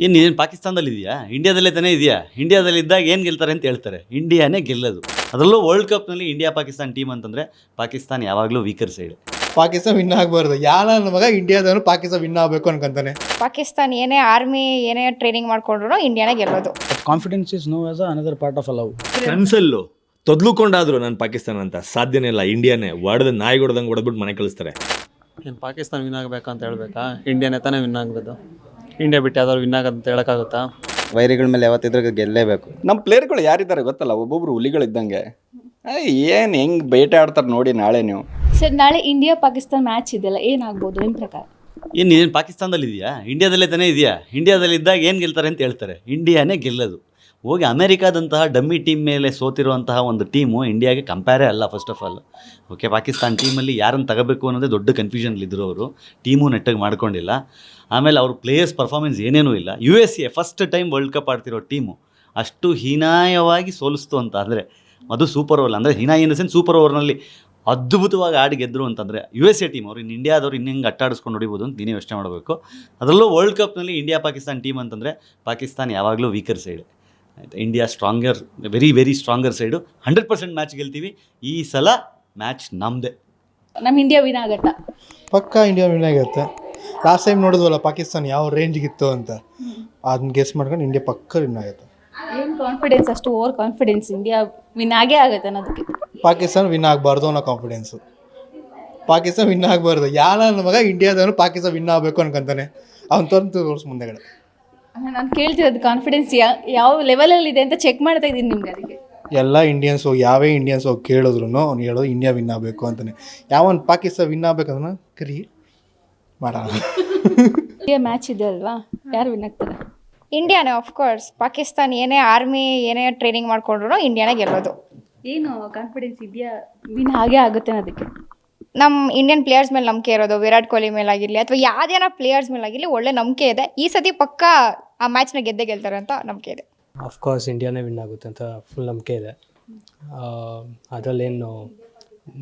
ಏನು ಪಾಕಿಸ್ತಾನದಲ್ಲಿ ಇದೆಯಾ? ಇಂಡಿಯಾದಲ್ಲೇ ತಾನೇ ಇದೆಯಾ? ಇಂಡಿಯಾದಲ್ಲಿ ಇದ್ದಾಗ ಏನು ಗೆಲ್ತಾರೆ ಅಂತ ಹೇಳ್ತಾರೆ. ಇಂಡಿಯಾನೇ ಗೆಲ್ಲೋದು. ಅದರಲ್ಲೂ ವರ್ಲ್ಡ್ ಕಪ್ನಲ್ಲಿ ಇಂಡಿಯಾ ಪಾಕಿಸ್ತಾನ ಟೀಮ್ ಅಂತಂದರೆ ಪಾಕಿಸ್ತಾನ ಯಾವಾಗಲೂ ವೀಕರ್ ಸೈಡ್. ಪಾಕಿಸ್ತಾನ ವಿನ್ ಆಗಬಾರ್ದು. ನನ್ನ ಮಗ ಇಂಡಿಯಾದವನು ಪಾಕಿಸ್ತಾನ ವಿನ್ ಆಗಬೇಕು ಅನ್ಕೊಂತಾನೆ. ಪಾಕಿಸ್ತಾನ ಏನೇ ಆರ್ಮಿ ಏನೇ ಟ್ರೈನಿಂಗ್ ಮಾಡ್ಕೊಂಡ್ರು ಇಂಡಿಯಾನೇ ಗೆಲ್ಲೋದು. Confidence is no as another part of love. ಕನ್ಸಲ್ಲು ತೊದ್ಲುಕೊಂಡಾದ್ರು ನಾನು ಪಾಕಿಸ್ತಾನ ಅಂತ ಸಾಧ್ಯನೇ ಇಲ್ಲ. ಇಂಡಿಯಾನೇ ಹೊಡೆದ ನಾಯಿ ಹೊಡೆದಂಗೆ ಹೊಡೆದ್ಬಿಟ್ಟು ಮನೆ ಕಳಿಸ್ತಾರೆ. ಏನು ಪಾಕಿಸ್ತಾನ ವಿನ್ ಆಗಬೇಕಂತ ಹೇಳ್ಬೇಕಾ? ಇಂಡಿಯಾನೇ ತಾನೇ ವಿನ್ ಆಗಬೇಕು. ಇಂಡಿಯಾ ಬಿಟ್ಟು ಯಾವ್ದಾದ್ರು ವಿನ್ ಆಗೋದಂತ ಹೇಳೋಕ್ಕಾಗುತ್ತಾ? ವೈರಿಗಳ ಮೇಲೆ ಯಾವತ್ತಿದ್ರೂ ಗೆಲ್ಲೇಬೇಕು. ನಮ್ಮ ಪ್ಲೇಯರ್ಗಳು ಯಾರಿದ್ದಾರೆ ಗೊತ್ತಲ್ಲ, ಒಬ್ಬೊಬ್ರು ಹುಲಿಗಳಿದ್ದಂಗೆ. ಏನು ಹೆಂಗೆ ಬೇಟೆ ಆಡ್ತಾರೆ ನೋಡಿ ನಾಳೆ ನೀವು. ಸರ್, ನಾಳೆ ಇಂಡಿಯಾ ಪಾಕಿಸ್ತಾನ ಮ್ಯಾಚ್ ಇದೆಯಲ್ಲ, ಏನಾಗ್ಬೋದು ನಿಮ್ಮ ಪ್ರಕಾರ? ಏನು ಪಾಕಿಸ್ತಾನದಲ್ಲಿ ಇದೆಯಾ? ಇಂಡಿಯಾದಲ್ಲೇ ತಾನೇ ಇದೆಯಾ? ಇಂಡಿಯಾದಲ್ಲಿ ಇದ್ದಾಗ ಏನು ಗೆಲ್ತಾರೆ ಅಂತ ಹೇಳ್ತಾರೆ. ಇಂಡಿಯಾನೇ ಗೆಲ್ಲೋದು. ಹೋಗಿ ಅಮೇರಿಕಾದಂತಹ ಡಮ್ಮಿ ಟೀಮ್ ಮೇಲೆ ಸೋತಿರುವಂತಹ ಒಂದು ಟೀಮು ಇಂಡಿಯಾಗೆ ಕಂಪೇರೇ ಅಲ್ಲ. First of all okay, Pakistan ಟೀಮಲ್ಲಿ ಯಾರನ್ನು ತಗೋಬೇಕು ಅನ್ನೋದೇ ದೊಡ್ಡ ಕನ್ಫ್ಯೂಷನ್ಲಿದ್ದರು. ಅವರು ಟೀಮು ನೆಟ್ಟಾಗಿ ಮಾಡ್ಕೊಂಡಿಲ್ಲ. ಆಮೇಲೆ ಅವ್ರ ಪ್ಲೇಯರ್ಸ್ ಪರ್ಫಾರ್ಮೆನ್ಸ್ ಏನೇನೂ ಇಲ್ಲ. USA first time world cup ಆಡ್ತಿರೋ ಟೀಮು ಅಷ್ಟು ಹೀನಾಯವಾಗಿ ಸೋಲಿಸ್ತು ಅಂತ ಅಂದರೆ ಅದು ಸೂಪರ್ ಓವರ್. ಅಂದರೆ ಹೀನಾಯ ಇನ್ ದ ಸೆನ್ಸ್ ಸೂಪರ್ ಓವರ್ನಲ್ಲಿ ಅದ್ಭುತವಾಗಿ ಆಡಿ ಗೆದ್ದರು ಅಂತಂದರೆ USA ಟೀಮ್ ಅವರು ಇನ್ನು ಇಂಡಿಯಾದವ್ರು ಇನ್ನೂ ಅಟ್ಟಾಡಿಸ್ಕೊಂಡು ಹೊಡಿಬೋದು ಅಂತ ನೀನೇ ಯೋಚನೆ ಮಾಡಬೇಕು. ಅದರಲ್ಲೂ ವರ್ಲ್ಡ್ ಕಪ್ನಲ್ಲಿ ಇಂಡಿಯಾ ಪಾಕಿಸ್ತಾನ ಟೀಮ್ ಅಂತಂದರೆ ಪಾಕಿಸ್ತಾನ ಯಾವಾಗಲೂ ವೀಕರ್ ಸೈಡ್. ಆಯಿತಾ? India stronger, very very stronger side. 100% match ಗೆಲ್ತೀವಿ. ಈ ಸಲ ಮ್ಯಾಚ್ ನಮ್ಮದೇ. ನಮ್ಮ ಇಂಡಿಯಾ ವಿನ್ ಆಗತ್ತಾ? ಪಕ್ಕ ಇಂಡಿಯಾ ವಿನ್ ಆಗಿರುತ್ತೆ. ಲಾಸ್ಟ್ ಟೈಮ್ ನೋಡಿದ್ವಲ್ಲ ಪಾಕಿಸ್ತಾನ ಯಾವ ರೇಂಜ್ಗಿತ್ತು ಅಂತ, ಅದನ್ನ ಗೆಸ್ ಮಾಡ್ಕೊಂಡು ಇಂಡಿಯಾ ಪಕ್ಕ ವಿನ್ ಆಗುತ್ತೆ. ಏನು ಕಾನ್ಫಿಡೆನ್ಸ್, ಅಷ್ಟು ಓವರ್ ಕಾನ್ಫಿಡೆನ್ಸ್ ಇಂಡಿಯಾ ವಿನ್ ಆಗೇ ಆಗುತ್ತೆ ಅನ್ನೋದಕ್ಕೆ? ಪಾಕಿಸ್ತಾನ ವಿನ್ ಆಗಬಾರ್ದು ಅನ್ನೋ ಕಾನ್ಫಿಡೆನ್ಸು. ಪಾಕಿಸ್ತಾನ ವಿನ್ ಆಗಬಾರ್ದು. ನನ್ನ ಮಗ ಇಂಡಿಯಾದವನು ಪಾಕಿಸ್ತಾನ ವಿನ್ ಆಗಬೇಕು ಅನ್ಕೊಂತಾನೆ. ಅವ್ನು ತೋರಿಸ್ ಮುಂದೆಗಡೆ. ನಾನು ಕೇಳ್ತಿರೋದು ಕಾನ್ಫಿಡೆನ್ಸ್ ಯಾವ ಲೆವೆಲಲ್ಲಿ ಇದೆ ಅಂತ ಚೆಕ್ ಮಾಡ್ತಾ ಇದ್ದೀನಿ ನಿಮ್ಗೆ. ಅದಕ್ಕೆ ಎಲ್ಲ ಇಂಡಿಯನ್ಸ್ ಯಾವೇ ಇಂಡಿಯನ್ಸ್ ಹೋಗಿ ಕೇಳಿದ್ರು ಅವ್ನು ಹೇಳೋದು ಇಂಡಿಯಾ ವಿನ್ ಆಗಬೇಕು ಅಂತಾನೆ. ಯಾವನ್ ಪಾಕಿಸ್ತಾನ ವಿನ್ ಆಗಬೇಕಂದ್ರೆ ಕರಿ ಮಾಡೋಣ. ಇಂಡಿಯಾ ಮ್ಯಾಚ್ ಇದೆ ಅಲ್ವಾ, ಯಾರು ವಿನ್ ಆಗ್ತಾರೆ? ಇಂಡಿಯಾನೇ ಆಫ್ಕೋರ್ಸ್. ಪಾಕಿಸ್ತಾನ ಏನೇ ಆರ್ಮಿ ಏನೇ ಟ್ರೈನಿಂಗ್ ಮಾಡ್ಕೊಂಡ್ರು ಇಂಡಿಯಾನೇ ಗೆಲ್ಲೋದು. ಏನು ಕಾನ್ಫಿಡೆನ್ಸ್ ಇದೆಯಾ ವಿನ್ ಹಾಗೆ ಆಗುತ್ತೆ ಅನ್ನೋದಕ್ಕೆ? ನಮ್ಮ ಇಂಡಿಯನ್ ಪ್ಲೇಯರ್ಸ್ ಮೇಲೆ ನಂಬಿಕೆ ಇರೋದು. ವಿರಾಟ್ ಕೊಹ್ಲಿ ಮೇಲಾಗಿರಲಿ ಅಥವಾ ಯಾವುದೇನೋ ಪ್ಲೇಯರ್ಸ್ ಮೇಲಾಗಿರಲಿ ಒಳ್ಳೆ ನಂಬಿಕೆ ಇದೆ. ಈ ಸತಿ ಪಕ್ಕ ಆ ಮ್ಯಾಚ್ನ ಗೆದ್ದೇ ಗೆಲ್ತಾರೆ ಅಂತ ನಂಬಿಕೆ ಇದೆ. ಆಫ್ಕೋರ್ಸ್ ಇಂಡಿಯಾನೇ ವಿನ್ ಆಗುತ್ತೆ ಅಂತ ಫುಲ್ ನಂಬಿಕೆ ಇದೆ. ಅದರಲ್ಲೇನು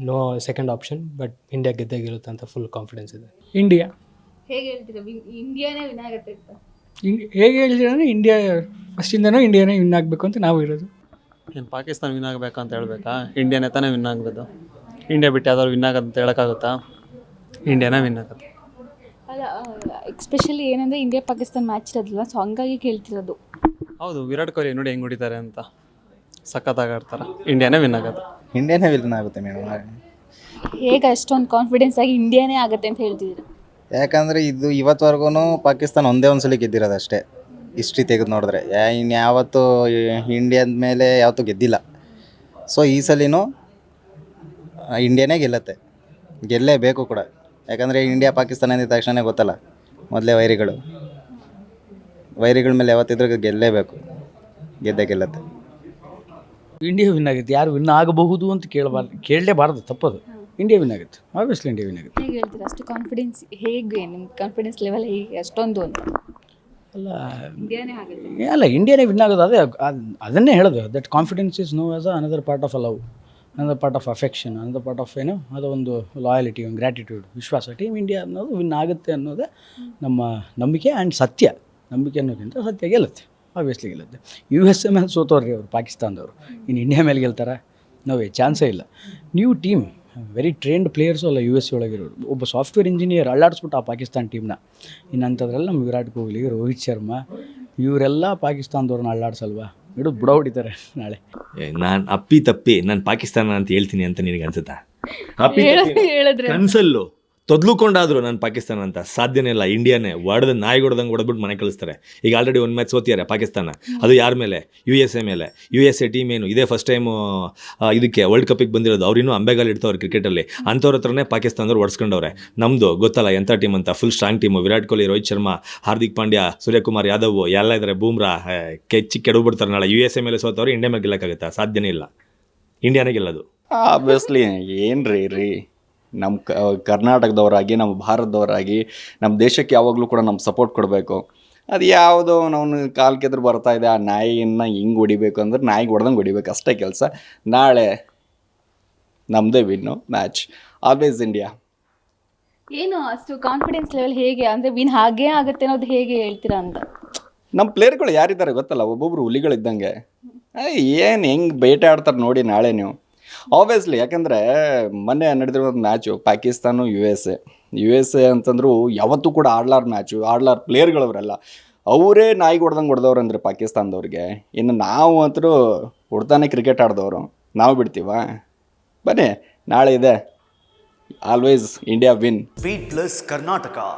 no second option. But India ಗೆದ್ದೇ ಗೆಲ್ಲುತ್ತೆ ಅಂತ ಫುಲ್ ಕಾನ್ಫಿಡೆನ್ಸ್ ಇದೆ. ಇಂಡಿಯಾ ಹೇಗೆ ಹೇಳ್ತೀರಾ ಇಂಡಿಯಾನೇ ವಿನ್ ಆಗುತ್ತೆ ಅಂತ? ಹೇಗೆ ಹೇಳ್ತೀರಾ ಅಂದರೆ ಇಂಡಿಯಾ ಫಸ್ಟಿಂದನೂ ಇಂಡಿಯಾನೇ ವಿನ್ ಆಗಬೇಕು ಅಂತ ನಾವು ಇರೋದು. ಏನು ಪಾಕಿಸ್ತಾನ ವಿನ್ ಆಗಬೇಕಂತ ಹೇಳ್ಬೇಕಾ? ಇಂಡಿಯಾನೇ ತಾನೇ ವಿನ್ ಆಗಬೇಕು. ಇಂಡಿಯಾ ಬಿಟ್ಟು ಯಾವ್ದಾದ್ರು ವಿನ್ ಆಗೋದಂತ ಹೇಳೋಕ್ಕಾಗುತ್ತಾ? ಇಂಡಿಯಾನೇ ವಿನ್ ಆಗುತ್ತೆ. ಅಲ್ಲ, ಎಕ್ಸ್ಪೆಷಲಿ ಏನಂದರೆ ಇಂಡಿಯಾ ಪಾಕಿಸ್ತಾನ ಮ್ಯಾಚ್ ಇರೋದಿಲ್ಲ, ಸೊ ಹಂಗಾಗಿ ಕೇಳ್ತಿರೋದು. ಹೌದು, ವಿರಾಟ್ ಕೊಹ್ಲಿ ನೋಡಿ ಹೆಂಗೆ ಹೊಡಿತಾರೆ ಅಂತ, ಸಖತ್ತಾಗಿ ಆಡ್ತಾರೆ. ಇಂಡಿಯಾನೇ ವಿನ್ ಆಗುತ್ತೆ. ಇಂಡಿಯಾನೇ ವಿನ್ ಆಗುತ್ತೆ ಮೇಡಮ್. ಹೇಗೆ ಅಷ್ಟೊಂದು ಕಾನ್ಫಿಡೆನ್ಸ್ ಆಗಿ ಇಂಡಿಯಾನೇ ಆಗುತ್ತೆ ಅಂತ ಹೇಳ್ತಿದ್ದೀರಾ? ಯಾಕಂದರೆ ಇದು ಇವತ್ತುವರೆಗೂ ಪಾಕಿಸ್ತಾನ ಒಂದೇ ಒಂದು ಸಲ ಗೆದ್ದಿರೋದು ಅಷ್ಟೇ. ಹಿಸ್ಟ್ರಿ ತೆಗೆದು ನೋಡಿದ್ರೆ ಇನ್ಯಾವತ್ತೂ ಇಂಡಿಯಾದ ಮೇಲೆ ಯಾವತ್ತೂ ಗೆದ್ದಿಲ್ಲ. ಸೊ ಈ ಸಲಿನೂ ಇಂಡಿಯಾನೇ ಗೆಲ್ಲತ್ತೆ, ಗೆಲ್ಲೇಬೇಕು ಕೂಡ. ಯಾಕಂದರೆ ಇಂಡಿಯಾ ಪಾಕಿಸ್ತಾನ ಅಂದಿದ ತಕ್ಷಣ ಗೊತ್ತಲ್ಲ, ಮೊದಲೇ ವೈರಿಗಳ ಮೇಲೆ ಯಾವತ್ತಿದ್ರೂ ಗೆಲ್ಲೇಬೇಕು, ಗೆದ್ದೇ ಗೆಲ್ಲತ್ತೆ. ಇಂಡಿಯಾ ವಿನ್ ಆಗುತ್ತೆ. ಯಾರು ವಿನ್ ಆಗಬಹುದು ಅಂತ ಕೇಳಲೇಬಾರ್ದು, ತಪ್ಪದು. ಇಂಡಿಯಾ ವಿನ್ ಆಗುತ್ತೆ, ಆಬ್ವಿಯಸ್ಲಿ ಇಂಡಿಯಾ ವಿನ್ ಆಗುತ್ತೆ. ಹೇಗೆ ಹೇಳ್ತೀರಾ ಅಷ್ಟು ಕಾನ್ಫಿಡೆನ್ಸ್? ಹೇಗೆ ನಿಮ್ಮ ಕಾನ್ಫಿಡೆನ್ಸ್ ಲೆವೆಲ್ ಹೇಗೆ ಅಷ್ಟೊಂದು ಅಂತ? ಇಂಡಿಯಾನೇ ಆಗುತ್ತೆ. ಅಲ್ಲ, ಇಂಡಿಯಾನೇ ವಿನ್ ಆಗೋದು. ಅದನ್ನೇ ಹೇಳೋದು. That confidence is no as another part of love, another part of affection, another part of ಅದು ಒಂದು ಲಾಯಲಿಟಿ, ಒಂದು ಗ್ರ್ಯಾಟಿಟ್ಯೂಡ್, ವಿಶ್ವಾಸ. ಟೀಮ್ ಇಂಡಿಯಾ ಅನ್ನೋದು ವಿನ್ ಆಗುತ್ತೆ ಅನ್ನೋದೇ ನಮ್ಮ ನಂಬಿಕೆ ಆ್ಯಂಡ್ ಸತ್ಯ. ನಂಬಿಕೆ ಅನ್ನೋದಕ್ಕಿಂತ ಸತ್ಯ ಗೆಲ್ಲುತ್ತೆ, ಆಬ್ವಿಯಸ್ಲಿ ಗೆಲ್ಲುತ್ತೆ. USA ಮೇಲೆ ಸೋತವ್ರಿ ಅವರು, ಪಾಕಿಸ್ತಾನದವರು. ಇನ್ನು ಇಂಡಿಯಾ ಮೇಲೆ ಗೆಲ್ತಾರೆ? ನೋವೇ, ಚಾನ್ಸೇ ಇಲ್ಲ. New team, very trained players ಅಲ್ಲ USA ಒಳಗಿರೋರು. ಒಬ್ಬ ಸಾಫ್ಟ್ವೇರ್ ಇಂಜಿನಿಯರ್ ಅಳ್ಳಾಡಿಸ್ಬಿಟ್ಟು ಆ ಪಾಕಿಸ್ತಾನ ಟೀಮ್ನ. ಇನ್ನಂಥದ್ರಲ್ಲಿ ನಮ್ಮ ವಿರಾಟ್ ಕೊಹ್ಲಿ, ರೋಹಿತ್ ಶರ್ಮಾ ಇವರೆಲ್ಲ ಪಾಕಿಸ್ತಾನದವ್ರನ್ನ ಅಳ್ಳಾಡ್ಸಲ್ವಾ? ಬುಡ ಹೊಡಿತಾರೆ ನಾಳೆ. ನಾನು ತಪ್ಪಿ ನಾನು ಪಾಕಿಸ್ತಾನ ಅಂತ ಹೇಳ್ತೀನಿ ಅಂತ ನಿನಗೆ ಅನ್ಸುತ್ತಾ? ಹೇಳಿದ್ರೆ ಕನ್ಸಲ್ಲು ತೊದ್ಲುಕೊಂಡಾದ್ರು ನಾನು ಪಾಕಿಸ್ತಾನ ಅಂತ ಸಾಧ್ಯನೇ ಇಲ್ಲ. ಇಂಡಿಯಾನೇ ಹೊಡೆದ ನಾಯಿ ಹೊಡೆದಂಗೆ ಹೊಡೆದ್ಬಿಟ್ಟು ಮನೆ ಕಳಿಸ್ತಾರೆ. ಈಗ ಆಲ್ರೆಡಿ ಒಂದು ಮ್ಯಾಚ್ ಸೋತಿದ್ದಾರೆ ಪಾಕಿಸ್ತಾನ. ಅದು ಯಾರ ಮೇಲೆ? USA ಮೇಲೆ. USA ಟೀಮ್ ಏನು ಇದೇ ಫಸ್ಟ್ ಟೈಮು ಇದಕ್ಕೆ ವರ್ಲ್ಡ್ ಕಪ್ಪಿಗೆ ಬಂದಿರೋದು. ಅವ್ರಿನ್ನೂ ಅಂಬೆಗಾಲ್ ಇಡ್ತವ್ರು ಕ್ರಿಕೆಟಲ್ಲಿ. ಅಂಥವ್ರ ಹತ್ರನೇ ಪಾಕಿಸ್ತಾನದವ್ರು ಹೊಡ್ಸ್ಕೊಂಡವ್ರೆ. ನಮ್ಮದು ಗೊತ್ತಲ್ಲ ಎಂಥ ಟೀಮ್ ಅಂತ, full strong team. Virat Kohli, Rohit Sharma, Hardik Pandya, Suryakumar Yadav ಎಲ್ಲ ಇದ್ದಾರೆ. ಬೂಮ್ರಾ ಕೆಡಬಿಡ್ತಾರೆ ನಾಳೆ. USA ಮೇಲೆ ಸೋತವ್ರು ಇಂಡಿಯಾ ಮೇಲೆ ಗೆಲ್ಲಕ್ಕಾಗುತ್ತಾ? ಸಾಧ್ಯನೇ ಇಲ್ಲ. ಇಂಡಿಯಾನೇ ಗೆಲ್ಲೋದು. ಆಬ್ವಿಯಸ್ಲಿ. ಏನ್ರಿ ನಮ್ಮ ಕರ್ನಾಟಕದವರಾಗಿ, ನಮ್ಮ ಭಾರತದವರಾಗಿ, ನಮ್ಮ ದೇಶಕ್ಕೆ ಯಾವಾಗಲೂ ಕೂಡ ನಮ್ಮ ಸಪೋರ್ಟ್ ಕೊಡಬೇಕು. ಅದು ಯಾವುದೋ ನಾವು ಕಾಲು ಕೆದ್ರು ಬರ್ತಾ ಇದೆ, ಆ ನಾಯಿಯನ್ನು ಹಿಂಗೆ ಹೊಡಿಬೇಕು ಅಂದ್ರೆ ನಾಯಿಗೆ ಹೊಡೆದಂಗೆ ಹೊಡಿಬೇಕು, ಅಷ್ಟೇ ಕೆಲಸ. ನಾಳೆ ನಮ್ಮದೇ ವಿನ್ನು ಮ್ಯಾಚ್. Always India. ಏನು ಅಷ್ಟು ಕಾನ್ಫಿಡೆನ್ಸ್ ಲೆವೆಲ್ ಹೇಗೆ ಅಂದರೆ ವಿನ್ ಹಾಗೇ ಆಗುತ್ತೆ ಅನ್ನೋದು ಹೇಗೆ ಹೇಳ್ತೀರಾ ಅಂತ? ನಮ್ಮ ಪ್ಲೇಯರ್ಗಳು ಯಾರಿದ್ದಾರೆ ಗೊತ್ತಲ್ಲ, ಒಬ್ಬೊಬ್ರು ಹುಲಿಗಳಿದ್ದಂಗೆ. ಏನು ಹೆಂಗೆ ಬೇಟೆ ಆಡ್ತಾರೆ ನೋಡಿ ನಾಳೆ ನೀವು. ಆಬ್ವಿಯಸ್ಲಿ, ಯಾಕಂದರೆ ಮೊನ್ನೆ ನಡೆದಿರೋ ಒಂದು match Pakistan U S A ಅಂತಂದ್ರು ಯಾವತ್ತೂ ಕೂಡ ಆಡ್ಲಾರ ಮ್ಯಾಚು, ಆಡ್ಲಾರ ಪ್ಲೇಯರ್ಗಳವರೆಲ್ಲ ಅವರೇ ನಾಯಿಗೆ ಹೊಡೆದವ್ರು ಅಂದರೆ ಪಾಕಿಸ್ತಾನದವ್ರಿಗೆ. ಇನ್ನು ನಾವು ಅಂತೂ ಹೊಡ್ತಾನೆ ಕ್ರಿಕೆಟ್ ಆಡಿದವರು, ನಾವು ಬಿಡ್ತೀವ? ಬನ್ನಿ, ನಾಳೆ ಇದೆ. Always India win. Beat Plus Karnataka.